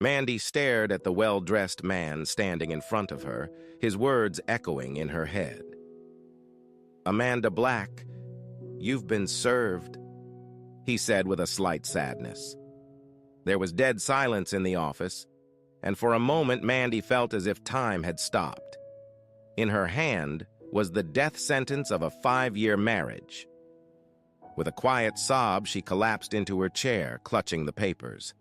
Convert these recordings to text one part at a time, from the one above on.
Mandy stared at the well-dressed man standing in front of her, his words echoing in her head. "Amanda Black, you've been served," he said with a slight sadness. There was dead silence in the office, and for a moment Mandy felt as if time had stopped. In her hand was the death sentence of a 5-year marriage. With a quiet sob, she collapsed into her chair, clutching the papers.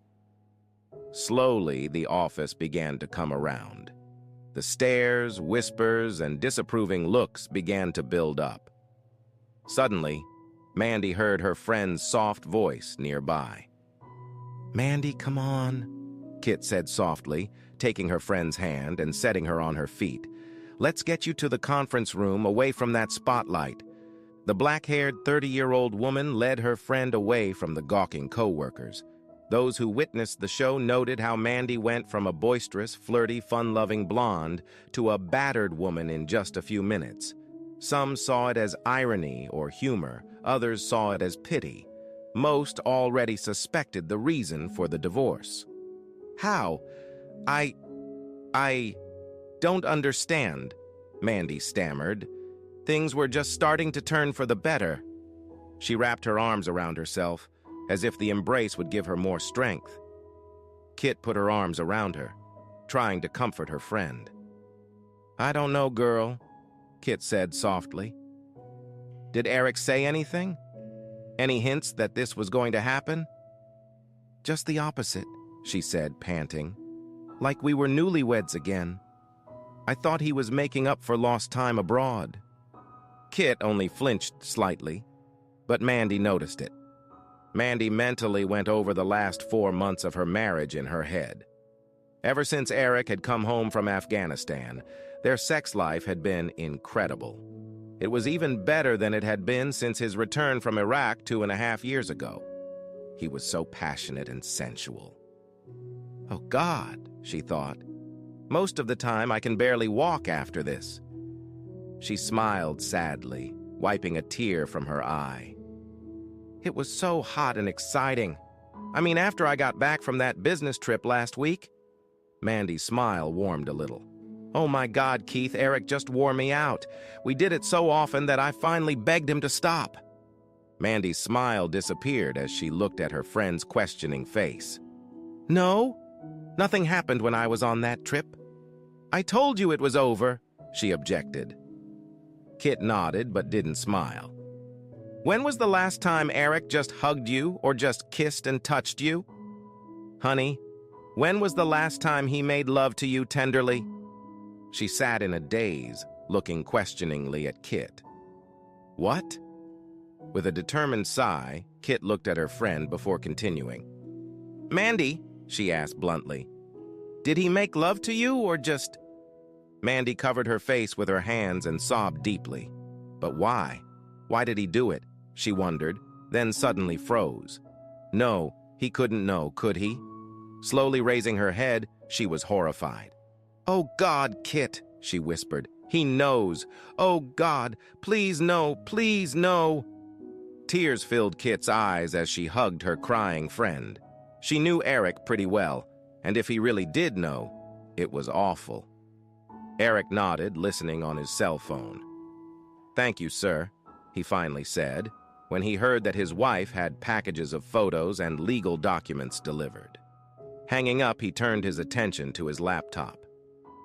Slowly, the office began to come around. The stares, whispers, and disapproving looks began to build up. Suddenly, Mandy heard her friend's soft voice nearby. "Mandy, come on," Kit said softly, taking her friend's hand and setting her on her feet. "Let's get you to the conference room, away from that spotlight." The black-haired 30-year-old woman led her friend away from the gawking co-workers. Those who witnessed the show noted how Mandy went from a boisterous, flirty, fun-loving blonde to a battered woman in just a few minutes. Some saw it as irony or humor, others saw it as pity. Most already suspected the reason for the divorce. "How? I don't understand," Mandy stammered. Things were just starting to turn for the better. She wrapped her arms around herself, as if the embrace would give her more strength. Kit put her arms around her, trying to comfort her friend. "I don't know, girl," Kit said softly. "Did Eric say anything? Any hints that this was going to happen?" "Just the opposite," she said, panting. "Like we were newlyweds again. I thought he was making up for lost time abroad." Kit only flinched slightly, but Mandy noticed it. Mandy mentally went over the last 4 months of her marriage in her head. Ever since Eric had come home from Afghanistan, their sex life had been incredible. It was even better than it had been since his return from Iraq 2.5 years ago. He was so passionate and sensual. "Oh God," she thought. "Most of the time I can barely walk after this." She smiled sadly, wiping a tear from her eye. "It was so hot and exciting. I mean, after I got back from that business trip last week." Mandy's smile warmed a little. "Oh my God, Keith, Eric just wore me out. We did it so often that I finally begged him to stop." Mandy's smile disappeared as she looked at her friend's questioning face. "No, nothing happened when I was on that trip. I told you it was over," she objected. Kit nodded but didn't smile. "When was the last time Eric just hugged you or just kissed and touched you? Honey, when was the last time he made love to you tenderly?" She sat in a daze, looking questioningly at Kit. "What?" With a determined sigh, Kit looked at her friend before continuing. "Mandy," she asked bluntly, "did he make love to you or just—" Mandy covered her face with her hands and sobbed deeply. But why? Why did he do it? She wondered, then suddenly froze. No, he couldn't know, could he? Slowly raising her head, she was horrified. "Oh God, Kit," she whispered. "He knows. Oh God, please no, please no." Tears filled Kit's eyes as she hugged her crying friend. She knew Eric pretty well, and if he really did know, it was awful. Eric nodded, listening on his cell phone. "Thank you, sir," he finally said, when he heard that his wife had packages of photos and legal documents delivered. Hanging up, he turned his attention to his laptop.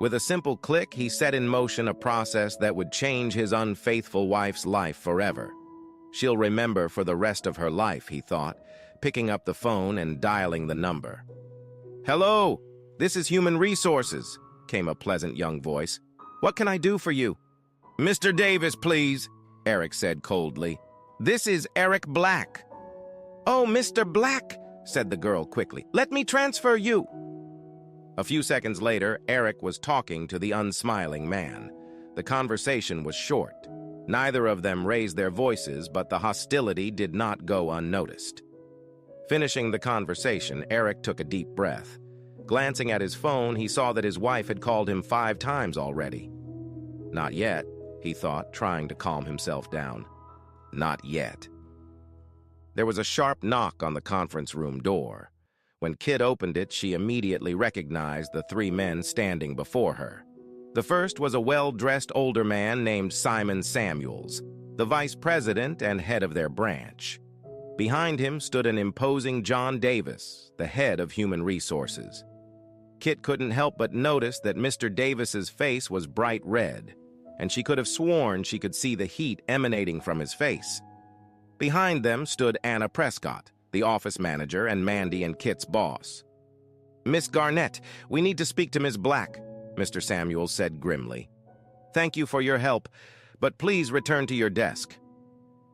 With a simple click, he set in motion a process that would change his unfaithful wife's life forever. She'll remember for the rest of her life, he thought, picking up the phone and dialing the number. "Hello, this is Human Resources," came a pleasant young voice. "What can I do for you?" "Mr. Davis, please," Eric said coldly. "This is Eric Black." "Oh, Mr. Black," said the girl quickly. "Let me transfer you." A few seconds later, Eric was talking to the unsmiling man. The conversation was short. Neither of them raised their voices, but the hostility did not go unnoticed. Finishing the conversation, Eric took a deep breath. Glancing at his phone, he saw that his wife had called him 5 times already. Not yet, he thought, trying to calm himself down. Not yet. There was a sharp knock on the conference room door. When Kit opened it, she immediately recognized the three men standing before her. The first was a well-dressed older man named Simon Samuels, the vice president and head of their branch. Behind him stood an imposing John Davis, the head of human resources. Kit couldn't help but notice that Mr. Davis's face was bright red, and she could have sworn she could see the heat emanating from his face. Behind them stood Anna Prescott, the office manager and Mandy and Kit's boss. "Miss Garnett, we need to speak to Miss Black," Mr. Samuels said grimly. "Thank you for your help, but please return to your desk."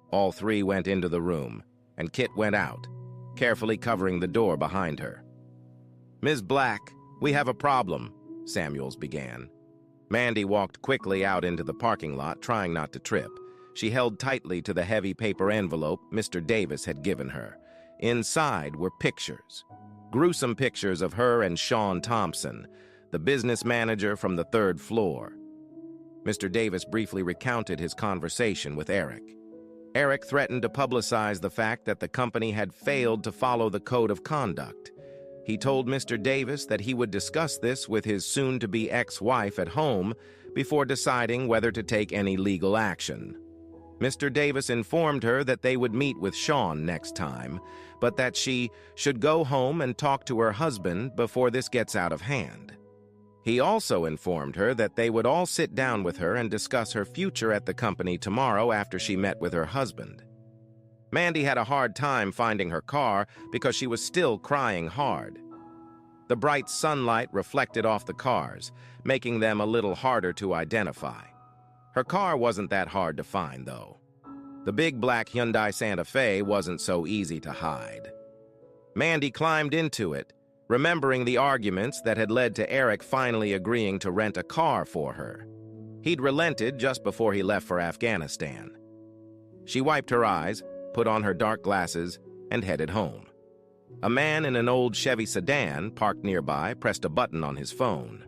All three went into the room, and Kit went out, carefully covering the door behind her. "Ms. Black, we have a problem," Samuels began. Mandy walked quickly out into the parking lot, trying not to trip. She held tightly to the heavy paper envelope Mr. Davis had given her. Inside were pictures. Gruesome pictures of her and Sean Thompson, the business manager from the third floor. Mr. Davis briefly recounted his conversation with Eric. Eric threatened to publicize the fact that the company had failed to follow the code of conduct. He told Mr. Davis that he would discuss this with his soon-to-be ex-wife at home before deciding whether to take any legal action. Mr. Davis informed her that they would meet with Sean next time, but that she should go home and talk to her husband before this gets out of hand. He also informed her that they would all sit down with her and discuss her future at the company tomorrow after she met with her husband. Mandy had a hard time finding her car because she was still crying hard. The bright sunlight reflected off the cars, making them a little harder to identify. Her car wasn't that hard to find, though. The big black Hyundai Santa Fe wasn't so easy to hide. Mandy climbed into it, remembering the arguments that had led to Eric finally agreeing to rent a car for her. He'd relented just before he left for Afghanistan. She wiped her eyes, put on her dark glasses, and headed home. A man in an old Chevy sedan parked nearby pressed a button on his phone.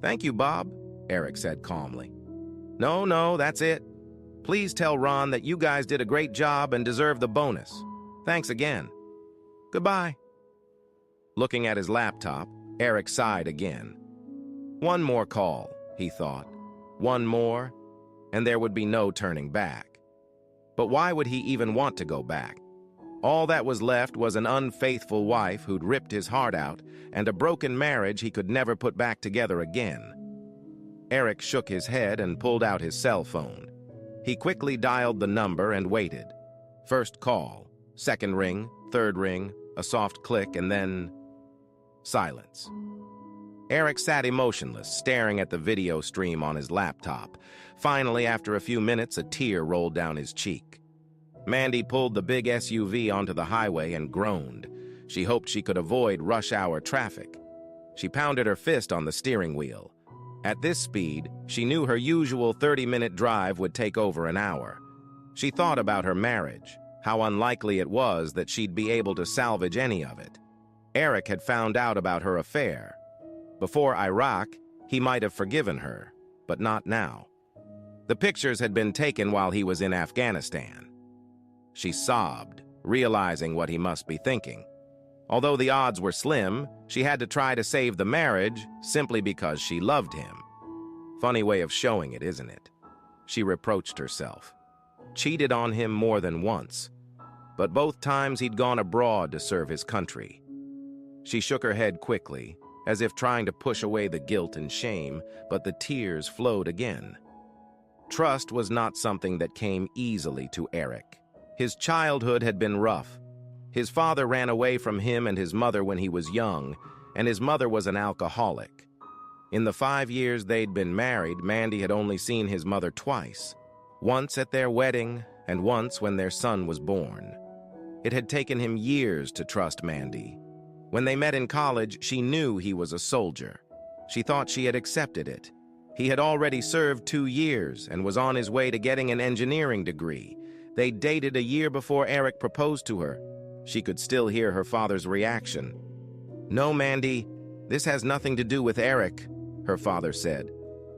"Thank you, Bob," Eric said calmly. No, that's it. Please tell Ron that you guys did a great job and deserve the bonus. Thanks again. Goodbye." Looking at his laptop, Eric sighed again. One more call, he thought. One more, and there would be no turning back. But why would he even want to go back? All that was left was an unfaithful wife who'd ripped his heart out and a broken marriage he could never put back together again. Eric shook his head and pulled out his cell phone. He quickly dialed the number and waited. First call, second ring, third ring, a soft click, and then silence. Eric sat emotionless, staring at the video stream on his laptop. Finally, after a few minutes, a tear rolled down his cheek. Mandy pulled the big SUV onto the highway and groaned. She hoped she could avoid rush-hour traffic. She pounded her fist on the steering wheel. At this speed, she knew her usual 30-minute drive would take over an hour. She thought about her marriage, how unlikely it was that she'd be able to salvage any of it. Eric had found out about her affair. Before Iraq, he might have forgiven her, but not now. The pictures had been taken while he was in Afghanistan. She sobbed, realizing what he must be thinking. Although the odds were slim, she had to try to save the marriage simply because she loved him. Funny way of showing it, isn't it? She reproached herself. Cheated on him more than once, but both times he'd gone abroad to serve his country. She shook her head quickly, as if trying to push away the guilt and shame, but the tears flowed again. Trust was not something that came easily to Eric. His childhood had been rough. His father ran away from him and his mother when he was young, and his mother was an alcoholic. In the 5 years they'd been married, Mandy had only seen his mother twice, once at their wedding and once when their son was born. It had taken him years to trust Mandy. When they met in college, she knew he was a soldier. She thought she had accepted it. He had already served 2 years and was on his way to getting an engineering degree. They dated a year before Eric proposed to her. She could still hear her father's reaction. "No, Mandy, this has nothing to do with Eric," her father said.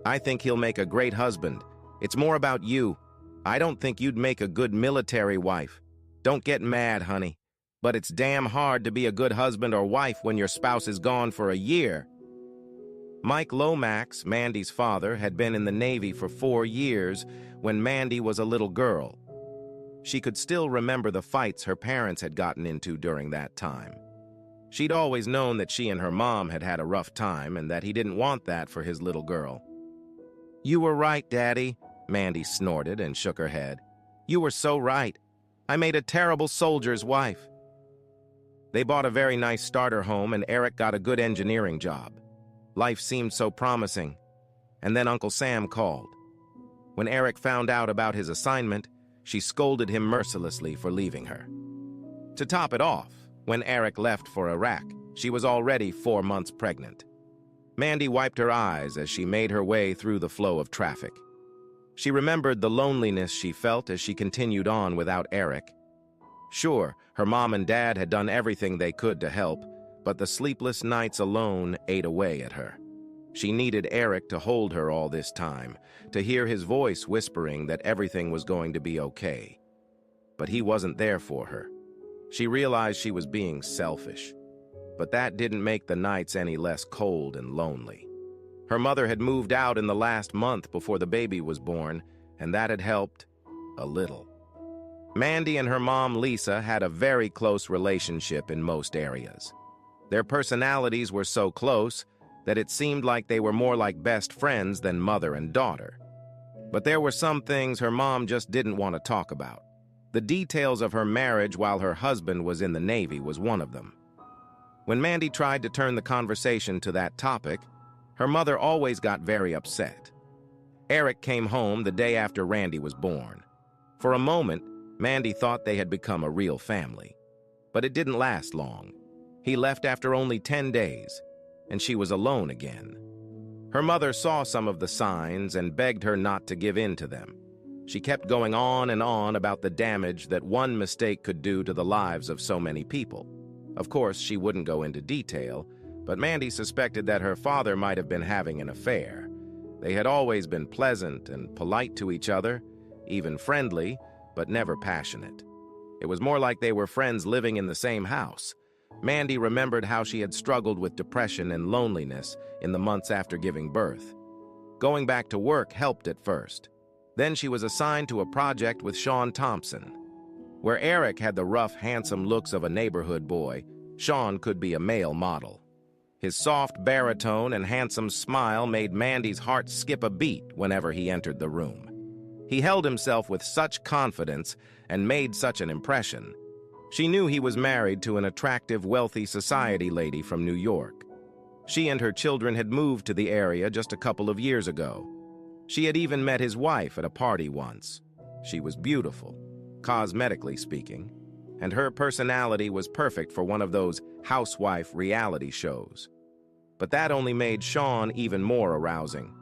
"I think he'll make a great husband. It's more about you. I don't think you'd make a good military wife. Don't get mad, honey. But it's damn hard to be a good husband or wife when your spouse is gone for a year. Mike Lomax, Mandy's father, had been in the Navy for 4 years when Mandy was a little girl. She could still remember the fights her parents had gotten into during that time. She'd always known that she and her mom had had a rough time and that he didn't want that for his little girl. "You were right, Daddy," Mandy snorted and shook her head. "You were so right. I made a terrible soldier's wife." They bought a very nice starter home and Eric got a good engineering job. Life seemed so promising. And then Uncle Sam called. When Eric found out about his assignment, she scolded him mercilessly for leaving her. To top it off, when Eric left for Iraq, she was already 4 months pregnant. Mandy wiped her eyes as she made her way through the flow of traffic. She remembered the loneliness she felt as she continued on without Eric. Sure, her mom and dad had done everything they could to help, but the sleepless nights alone ate away at her. She needed Eric to hold her all this time, to hear his voice whispering that everything was going to be okay. But he wasn't there for her. She realized she was being selfish. But that didn't make the nights any less cold and lonely. Her mother had moved out in the last month before the baby was born, and that had helped a little. Mandy and her mom, Lisa, had a very close relationship in most areas. Their personalities were so close that it seemed like they were more like best friends than mother and daughter. But there were some things her mom just didn't want to talk about. The details of her marriage while her husband was in the Navy was one of them. When Mandy tried to turn the conversation to that topic, her mother always got very upset. Eric came home the day after Randy was born. For a moment, Mandy thought they had become a real family. But it didn't last long. He left after only 10 days, and she was alone again. Her mother saw some of the signs and begged her not to give in to them. She kept going on and on about the damage that one mistake could do to the lives of so many people. Of course, she wouldn't go into detail, but Mandy suspected that her father might have been having an affair. They had always been pleasant and polite to each other, even friendly, but never passionate. It was more like they were friends living in the same house. Mandy remembered how she had struggled with depression and loneliness in the months after giving birth. Going back to work helped at first. Then she was assigned to a project with Sean Thompson. Where Eric had the rough, handsome looks of a neighborhood boy, Sean could be a male model. His soft baritone and handsome smile made Mandy's heart skip a beat whenever he entered the room. He held himself with such confidence and made such an impression. She knew he was married to an attractive, wealthy society lady from New York. She and her children had moved to the area just a couple of years ago. She had even met his wife at a party once. She was beautiful, cosmetically speaking, and her personality was perfect for one of those housewife reality shows. But that only made Sean even more arousing.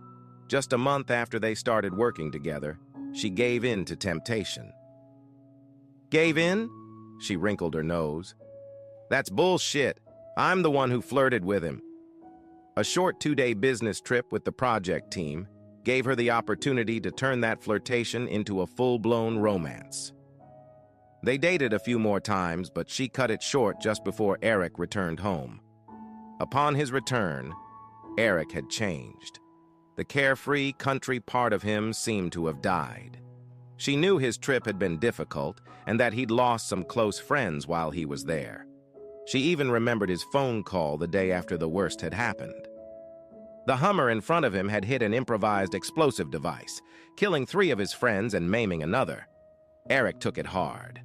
Just a month after they started working together, she gave in to temptation. "Gave in?" She wrinkled her nose. "That's bullshit. I'm the one who flirted with him." A short 2-day business trip with the project team gave her the opportunity to turn that flirtation into a full-blown romance. They dated a few more times, but she cut it short just before Eric returned home. Upon his return, Eric had changed. The carefree country part of him seemed to have died. She knew his trip had been difficult and that he'd lost some close friends while he was there. She even remembered his phone call the day after the worst had happened. The Hummer in front of him had hit an improvised explosive device, killing 3 of his friends and maiming another. Eric took it hard.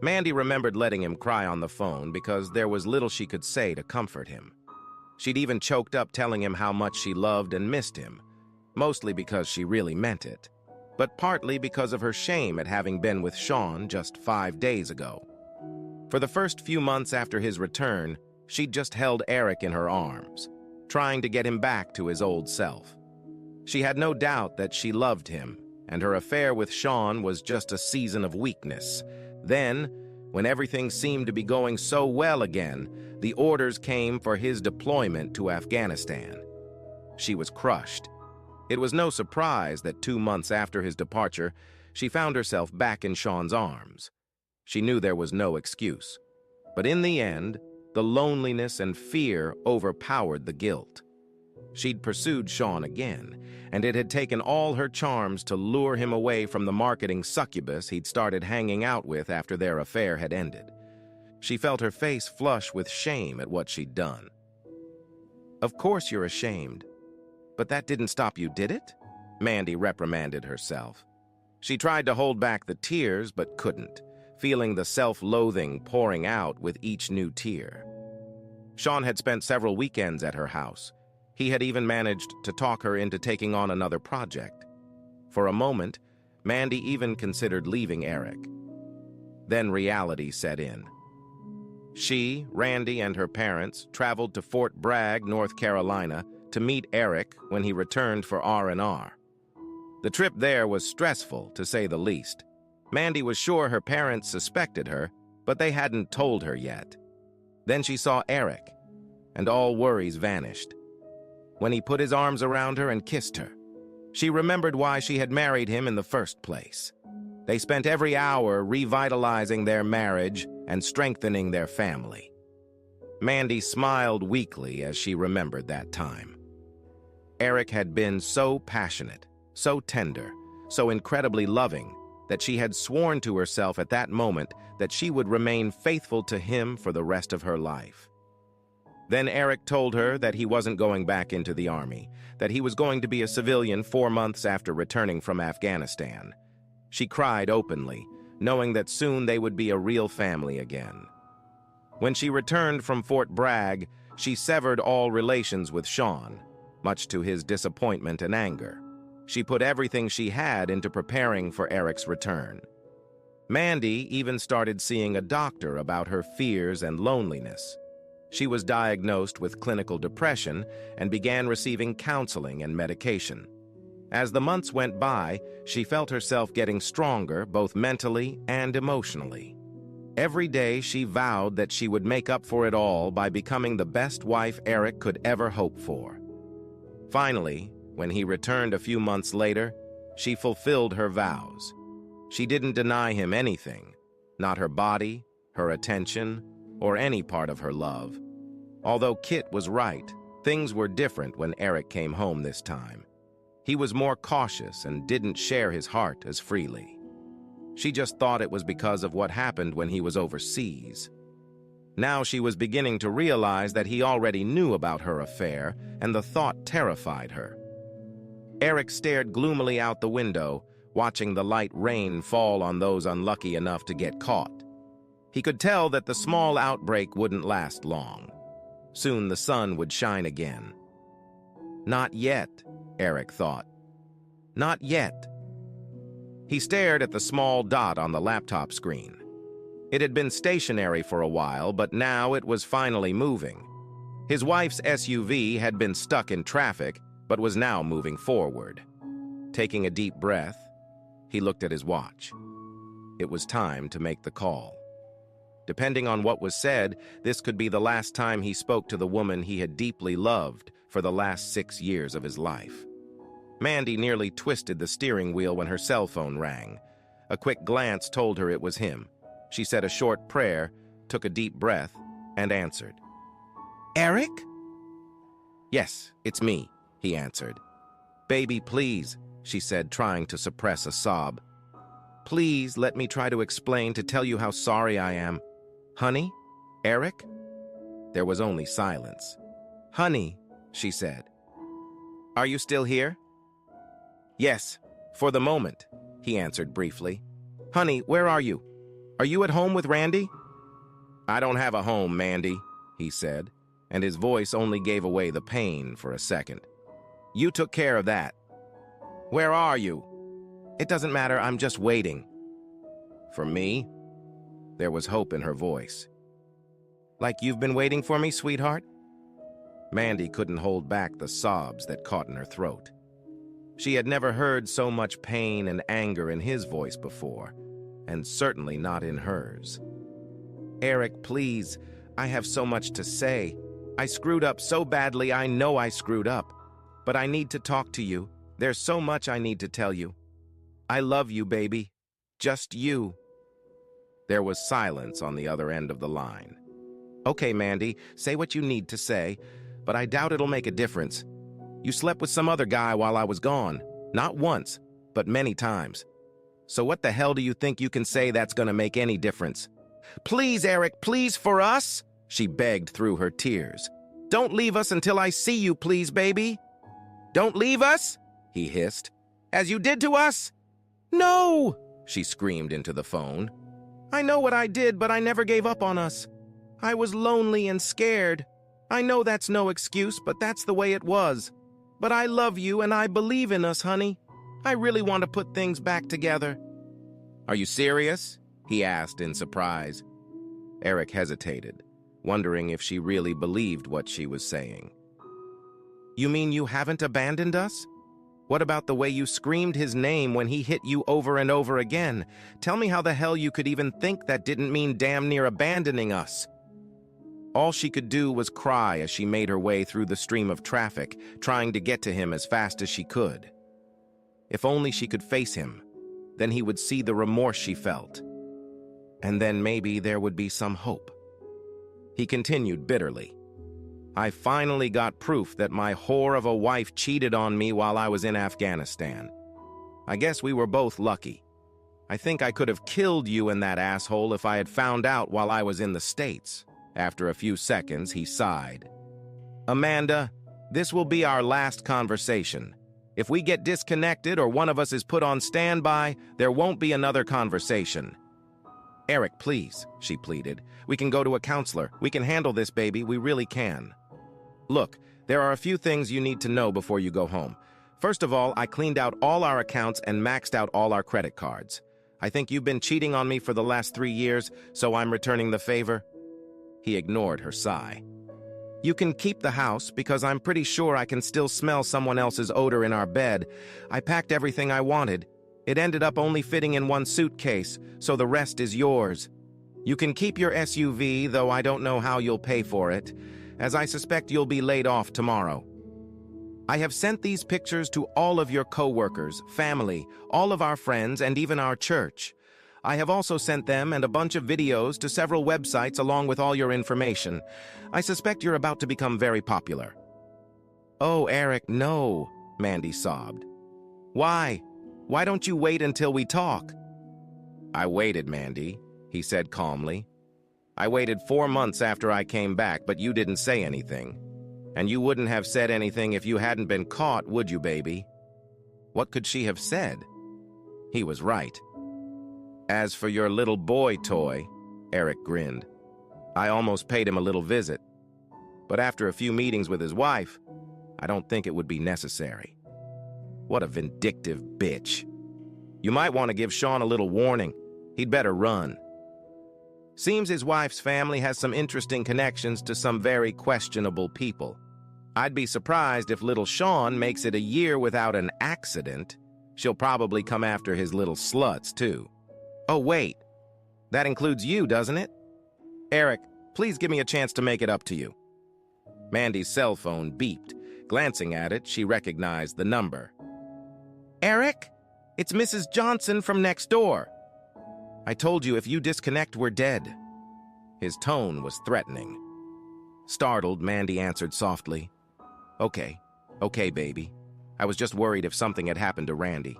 Mandy remembered letting him cry on the phone because there was little she could say to comfort him. She'd even choked up telling him how much she loved and missed him, mostly because she really meant it, but partly because of her shame at having been with Sean just 5 days ago. For the first few months after his return, she'd just held Eric in her arms, trying to get him back to his old self. She had no doubt that she loved him, and her affair with Sean was just a season of weakness. Then, when everything seemed to be going so well again, the orders came for his deployment to Afghanistan. She was crushed. It was no surprise that 2 months after his departure, she found herself back in Sean's arms. She knew there was no excuse. But in the end, the loneliness and fear overpowered the guilt. She'd pursued Sean again, and it had taken all her charms to lure him away from the marketing succubus he'd started hanging out with after their affair had ended. She felt her face flush with shame at what she'd done. "Of course you're ashamed. But that didn't stop you, did it?" Mandy reprimanded herself. She tried to hold back the tears, but couldn't, feeling the self-loathing pouring out with each new tear. Sean had spent several weekends at her house. He had even managed to talk her into taking on another project. For a moment, Mandy even considered leaving Eric. Then reality set in. She, Randy, and her parents traveled to Fort Bragg, North Carolina, to meet Eric when he returned for R&R. The trip there was stressful, to say the least. Mandy was sure her parents suspected her, but they hadn't told her yet. Then she saw Eric, and all worries vanished. When he put his arms around her and kissed her, she remembered why she had married him in the first place. They spent every hour revitalizing their marriage and strengthening their family. Mandy smiled weakly as she remembered that time. Eric had been so passionate, so tender, so incredibly loving, that she had sworn to herself at that moment that she would remain faithful to him for the rest of her life. Then Eric told her that he wasn't going back into the army, that he was going to be a civilian 4 months after returning from Afghanistan. She cried openly, knowing that soon they would be a real family again. When she returned from Fort Bragg, she severed all relations with Sean, much to his disappointment and anger. She put everything she had into preparing for Eric's return. Mandy even started seeing a doctor about her fears and loneliness. She was diagnosed with clinical depression and began receiving counseling and medication. As the months went by, she felt herself getting stronger both mentally and emotionally. Every day she vowed that she would make up for it all by becoming the best wife Eric could ever hope for. Finally, when he returned a few months later, she fulfilled her vows. She didn't deny him anything, not her body, her attention, or any part of her love. Although Kit was right, things were different when Eric came home this time. He was more cautious and didn't share his heart as freely. She just thought it was because of what happened when he was overseas. Now she was beginning to realize that he already knew about her affair, and the thought terrified her. Eric stared gloomily out the window, watching the light rain fall on those unlucky enough to get caught. He could tell that the small outbreak wouldn't last long. Soon the sun would shine again. Not yet, Eric thought. Not yet. He stared at the small dot on the laptop screen. It had been stationary for a while, but now it was finally moving. His wife's SUV had been stuck in traffic, but was now moving forward. Taking a deep breath, he looked at his watch. It was time to make the call. Depending on what was said, this could be the last time he spoke to the woman he had deeply loved for the last 6 years of his life. Mandy nearly twisted the steering wheel when her cell phone rang. A quick glance told her it was him. She said a short prayer, took a deep breath, and answered. "Eric?" "Yes, it's me," he answered. "Baby, please," she said, trying to suppress a sob. "Please let me try to explain, to tell you how sorry I am. Honey? Eric?" There was only silence. "Honey," she said. "Are you still here?" "Yes, for the moment," he answered briefly. "Honey, where are you? Are you at home with Randy?" "I don't have a home, Mandy," he said, and his voice only gave away the pain for a second. "You took care of that. Where are you?" "It doesn't matter, I'm just waiting." "For me?" There was hope in her voice. "Like you've been waiting for me, sweetheart?" Mandy couldn't hold back the sobs that caught in her throat. She had never heard so much pain and anger in his voice before, and certainly not in hers. "Eric, please, I have so much to say. I screwed up so badly, I know I screwed up. But I need to talk to you. There's so much I need to tell you. I love you, baby. Just you." There was silence on the other end of the line. Okay, Mandy, say what you need to say, but I doubt it'll make a difference. You slept with some other guy while I was gone. Not once, but many times. So what the hell do you think you can say that's gonna make any difference? Please, Eric, please, for us, she begged through her tears. Don't leave us until I see you, please, baby. Don't leave us, he hissed. As you did to us? No, she screamed into the phone. I know what I did, but I never gave up on us. I was lonely and scared. I know that's no excuse, but that's the way it was. But I love you and I believe in us, honey. I really want to put things back together. Are you serious? He asked in surprise. Eric hesitated, wondering if she really believed what she was saying. You mean you haven't abandoned us? What about the way you screamed his name when he hit you over and over again? Tell me how the hell you could even think that didn't mean damn near abandoning us. All she could do was cry as she made her way through the stream of traffic, trying to get to him as fast as she could. If only she could face him, then he would see the remorse she felt. And then maybe there would be some hope. He continued bitterly. I finally got proof that my whore of a wife cheated on me while I was in Afghanistan. I guess we were both lucky. I think I could have killed you and that asshole if I had found out while I was in the States. After a few seconds, he sighed. Amanda, this will be our last conversation. If we get disconnected or one of us is put on standby, there won't be another conversation. Eric, please, she pleaded. We can go to a counselor. We can handle this, baby. We really can. Look, there are a few things you need to know before you go home. First of all, I cleaned out all our accounts and maxed out all our credit cards. I think you've been cheating on me for the last 3 years, so I'm returning the favor. He ignored her sigh. You can keep the house because I'm pretty sure I can still smell someone else's odor in our bed. I packed everything I wanted. It ended up only fitting in one suitcase, so the rest is yours. You can keep your SUV, though I don't know how you'll pay for it, as I suspect you'll be laid off tomorrow. I have sent these pictures to all of your co-workers, family, all of our friends, and even our church. I have also sent them and a bunch of videos to several websites along with all your information. I suspect you're about to become very popular. Oh, Eric, no, Mandy sobbed. Why? Why don't you wait until we talk? I waited, Mandy, he said calmly. I waited 4 months after I came back, but you didn't say anything. And you wouldn't have said anything if you hadn't been caught, would you, baby? What could she have said? He was right. As for your little boy toy, Eric grinned. I almost paid him a little visit. But after a few meetings with his wife, I don't think it would be necessary. What a vindictive bitch. You might want to give Sean a little warning. He'd better run. Seems his wife's family has some interesting connections to some very questionable people. I'd be surprised if little Sean makes it a year without an accident. She'll probably come after his little sluts, too. Oh, wait. That includes you, doesn't it? Eric, please give me a chance to make it up to you. Mandy's cell phone beeped. Glancing at it, she recognized the number. Eric? It's Mrs. Johnson from next door. I told you if you disconnect, we're dead. His tone was threatening. Startled, Mandy answered softly. Okay, baby. I was just worried if something had happened to Randy.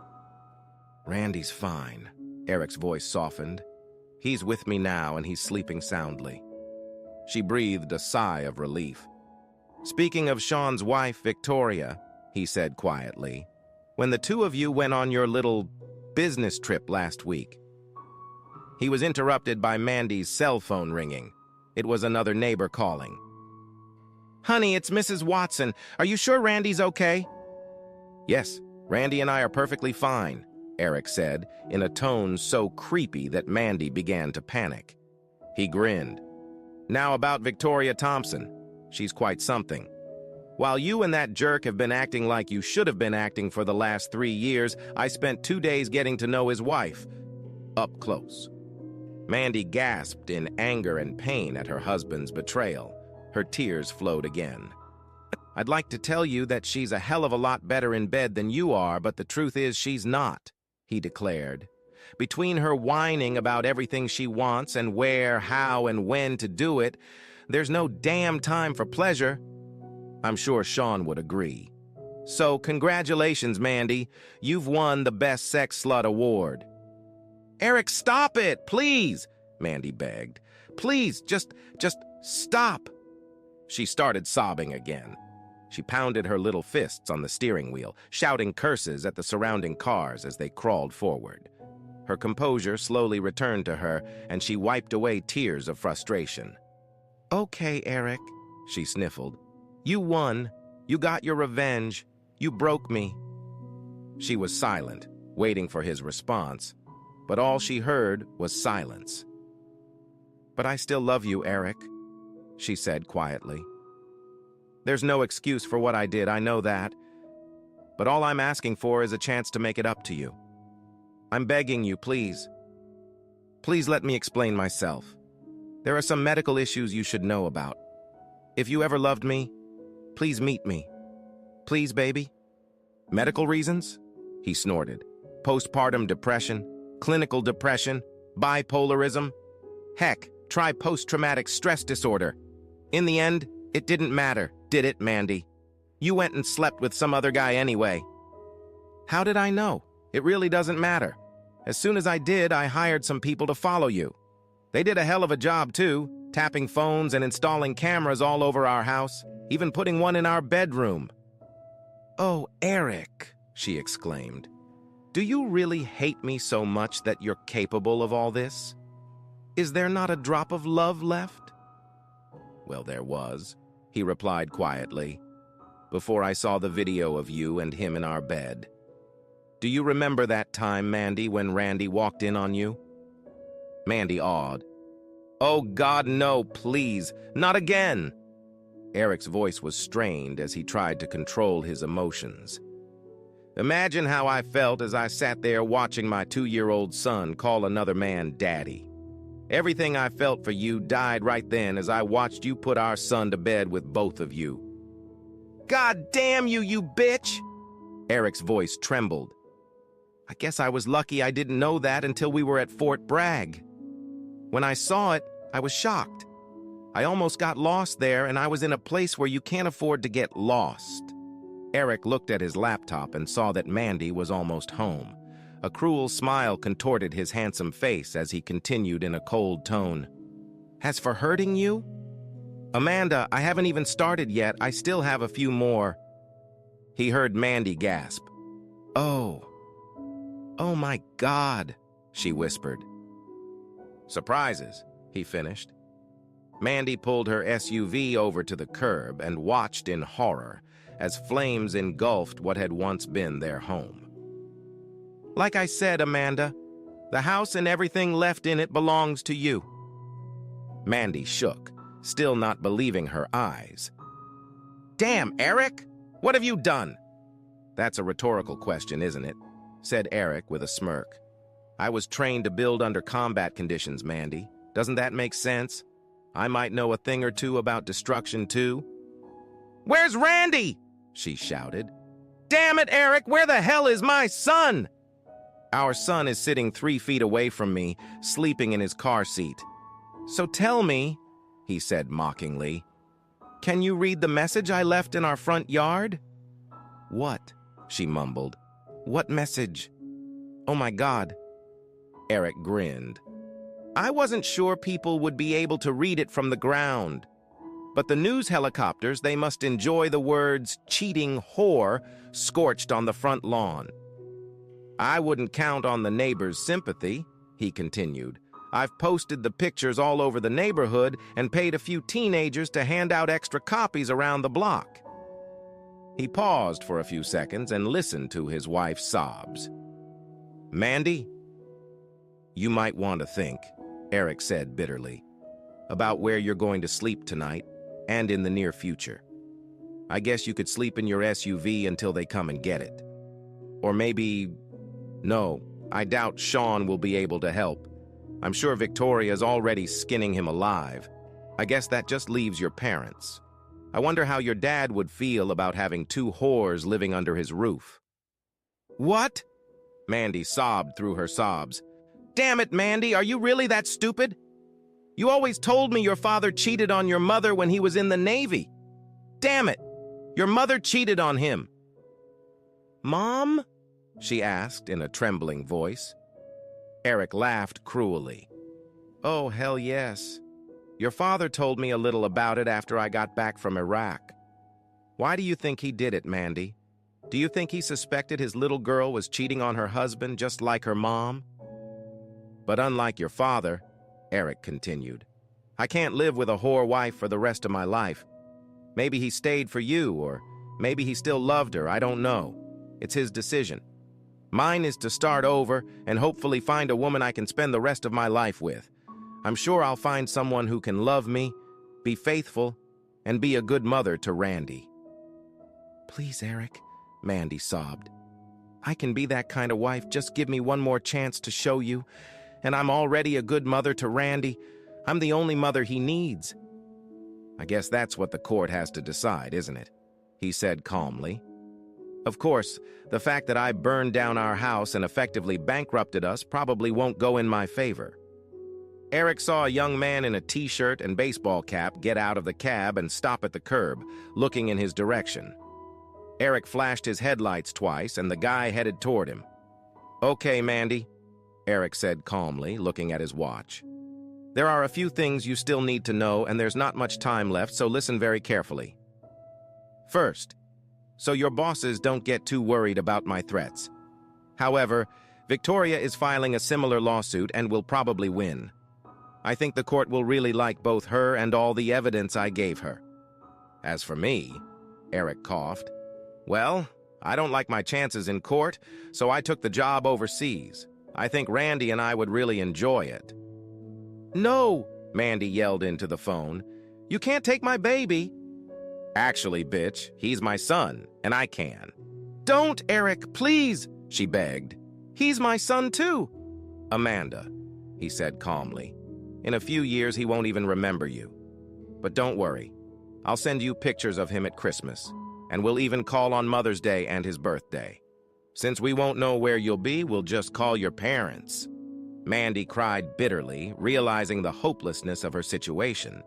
Randy's fine. Eric's voice softened. He's with me now and he's sleeping soundly. She breathed a sigh of relief. Speaking of Sean's wife, Victoria, he said quietly, when the two of you went on your little business trip last week. He was interrupted by Mandy's cell phone ringing. It was another neighbor calling. Honey, it's Mrs. Watson. Are you sure Randy's okay? Yes, Randy and I are perfectly fine, Eric said, in a tone so creepy that Mandy began to panic. He grinned. Now about Victoria Thompson. She's quite something. While you and that jerk have been acting like you should have been acting for the last 3 years, I spent 2 days getting to know his wife. Up close. Mandy gasped in anger and pain at her husband's betrayal. Her tears flowed again. I'd like to tell you that she's a hell of a lot better in bed than you are, but the truth is she's not, he declared. Between her whining about everything she wants and where, how, and when to do it, There's no damn time for pleasure. I'm sure Sean would agree. So, congratulations, Mandy. You've won the Best Sex Slut Award. Eric, stop it, please, Mandy begged. Please, just stop. She started sobbing again. She pounded her little fists on the steering wheel, shouting curses at the surrounding cars as they crawled forward. Her composure slowly returned to her, and she wiped away tears of frustration. Okay, Eric, she sniffled. You won. You got your revenge. You broke me. She was silent, waiting for his response, but all she heard was silence. But I still love you, Eric, she said quietly. There's no excuse for what I did, I know that. But all I'm asking for is a chance to make it up to you. I'm begging you, please. Please let me explain myself. There are some medical issues you should know about. If you ever loved me, please meet me. Please, baby? Medical reasons? He snorted. Postpartum depression, clinical depression, bipolarism. Heck, try post-traumatic stress disorder. In the end, it didn't matter, did it, Mandy? You went and slept with some other guy anyway. How did I know? It really doesn't matter. As soon as I did, I hired some people to follow you. They did a hell of a job, too, tapping phones and installing cameras all over our house, even putting one in our bedroom. Oh, Eric, she exclaimed. Do you really hate me so much that you're capable of all this? Is there not a drop of love left? Well, there was, he replied quietly, before I saw the video of you and him in our bed. Do you remember that time, Mandy, when Randy walked in on you? Mandy awed. Oh, God, no, please, not again. Eric's voice was strained as he tried to control his emotions. Imagine how I felt as I sat there watching my 2-year-old son call another man daddy. Everything I felt for you died right then as I watched you put our son to bed with both of you. God damn you, you bitch! Eric's voice trembled. I guess I was lucky I didn't know that until we were at Fort Bragg. When I saw it, I was shocked. I almost got lost there, and I was in a place where you can't afford to get lost. Eric looked at his laptop and saw that Mandy was almost home. A cruel smile contorted his handsome face as he continued in a cold tone. As for hurting you? Amanda, I haven't even started yet. I still have a few more. He heard Mandy gasp. Oh my God, she whispered. Surprises, he finished. Mandy pulled her SUV over to the curb and watched in horror as flames engulfed what had once been their home. Like I said, Amanda, the house and everything left in it belongs to you. Mandy shook, still not believing her eyes. Damn, Eric! What have you done? That's a rhetorical question, isn't it? Said Eric with a smirk. I was trained to build under combat conditions, Mandy. Doesn't that make sense? I might know a thing or two about destruction, too. Where's Randy? She shouted. Damn it, Eric, where the hell is my son? Our son is sitting 3 feet away from me, sleeping in his car seat. So tell me, he said mockingly, can you read the message I left in our front yard? What? She mumbled. What message? Oh my God. Eric grinned. I wasn't sure people would be able to read it from the ground. But the news helicopters, they must enjoy the words cheating whore scorched on the front lawn. I wouldn't count on the neighbors' sympathy, he continued. I've posted the pictures all over the neighborhood and paid a few teenagers to hand out extra copies around the block. He paused for a few seconds and listened to his wife's sobs. Mandy, you might want to think, Eric said bitterly, about where you're going to sleep tonight and in the near future. I guess you could sleep in your SUV until they come and get it. Or maybe... No, I doubt Sean will be able to help. I'm sure Victoria's already skinning him alive. I guess that just leaves your parents. I wonder how your dad would feel about having 2 whores living under his roof. What? Mandy sobbed through her sobs. Damn it, Mandy, are you really that stupid? You always told me your father cheated on your mother when he was in the Navy. Damn it! Your mother cheated on him." "Mom?" she asked in a trembling voice. Eric laughed cruelly. "Oh, hell yes. Your father told me a little about it after I got back from Iraq. Why do you think he did it, Mandy? Do you think he suspected his little girl was cheating on her husband just like her mom? But unlike your father," Eric continued, "I can't live with a whore wife for the rest of my life. Maybe he stayed for you, or maybe he still loved her, I don't know. It's his decision. Mine is to start over and hopefully find a woman I can spend the rest of my life with. I'm sure I'll find someone who can love me, be faithful, and be a good mother to Randy." "Please, Eric," Mandy sobbed. "I can be that kind of wife. Just give me one more chance to show you. And I'm already a good mother to Randy. I'm the only mother he needs." "I guess that's what the court has to decide, isn't it?" he said calmly. "Of course, the fact that I burned down our house and effectively bankrupted us probably won't go in my favor." Eric saw a young man in a t-shirt and baseball cap get out of the cab and stop at the curb, looking in his direction. Eric flashed his headlights twice, and the guy headed toward him. "Okay, Mandy," Eric said calmly, looking at his watch. "There are a few things you still need to know, and there's not much time left, so listen very carefully. First, so your bosses don't get too worried about my threats. However, Victoria is filing a similar lawsuit and will probably win. I think the court will really like both her and all the evidence I gave her. As for me," Eric coughed, "well, I don't like my chances in court, so I took the job overseas. I think Randy and I would really enjoy it." "No," Mandy yelled into the phone. "You can't take my baby." "Actually, bitch, he's my son, and I can." "Don't, Eric, please," she begged. "He's my son, too." "Amanda," he said calmly, "in a few years he won't even remember you. But don't worry. I'll send you pictures of him at Christmas, and we'll even call on Mother's Day and his birthday. Since we won't know where you'll be, we'll just call your parents." Mandy cried bitterly, realizing the hopelessness of her situation.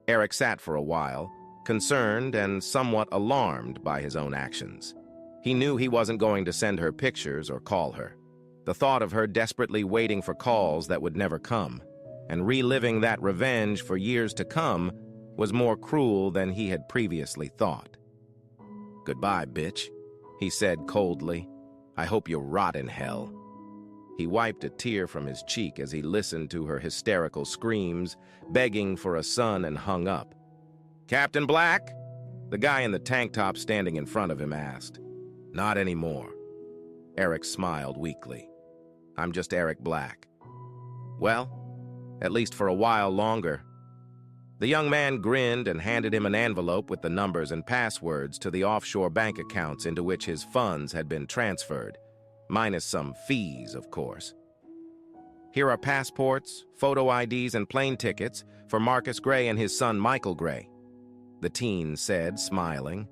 Eric sat for a while, concerned and somewhat alarmed by his own actions. He knew he wasn't going to send her pictures or call her. The thought of her desperately waiting for calls that would never come, and reliving that revenge for years to come, was more cruel than he had previously thought. "Goodbye, bitch," he said coldly. "I hope you rot in hell." He wiped a tear from his cheek as he listened to her hysterical screams, begging for a son, and hung up. "Captain Black?" the guy in the tank top standing in front of him asked. "Not anymore." Eric smiled weakly. "I'm just Eric Black." "Well, at least for a while longer." The young man grinned and handed him an envelope with the numbers and passwords to the offshore bank accounts into which his funds had been transferred, minus some fees, of course. "Here are passports, photo IDs, and plane tickets for Marcus Gray and his son Michael Gray," the teen said, smiling.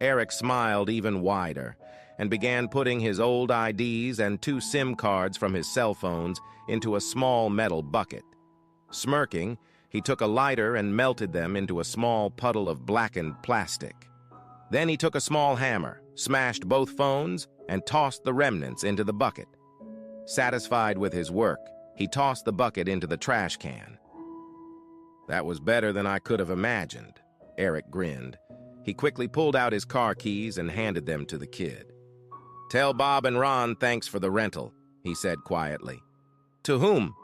Eric smiled even wider and began putting his old IDs and 2 SIM cards from his cell phones into a small metal bucket. Smirking, he took a lighter and melted them into a small puddle of blackened plastic. Then he took a small hammer, smashed both phones, and tossed the remnants into the bucket. Satisfied with his work, he tossed the bucket into the trash can. "That was better than I could have imagined," Eric grinned. He quickly pulled out his car keys and handed them to the kid. "Tell Bob and Ron thanks for the rental," he said quietly. "To whom?"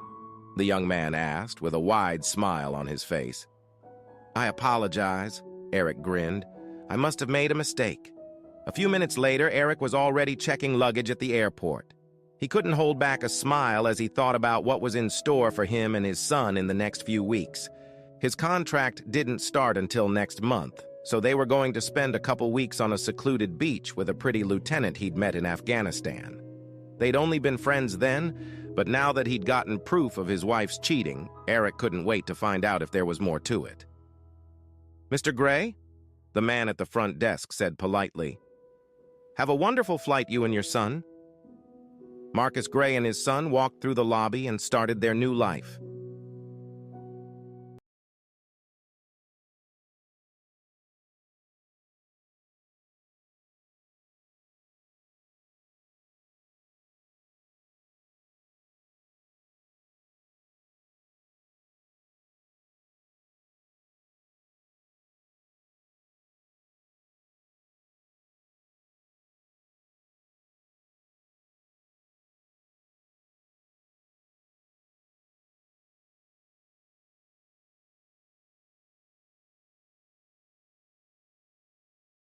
the young man asked, with a wide smile on his face. "I apologize," Eric grinned. "I must have made a mistake." A few minutes later, Eric was already checking luggage at the airport. He couldn't hold back a smile as he thought about what was in store for him and his son in the next few weeks. His contract didn't start until next month, so they were going to spend a couple weeks on a secluded beach with a pretty lieutenant he'd met in Afghanistan. They'd only been friends then, but now that he'd gotten proof of his wife's cheating, Eric couldn't wait to find out if there was more to it. "Mr. Gray?" the man at the front desk said politely. "Have a wonderful flight, you and your son." Marcus Gray and his son walked through the lobby and started their new life.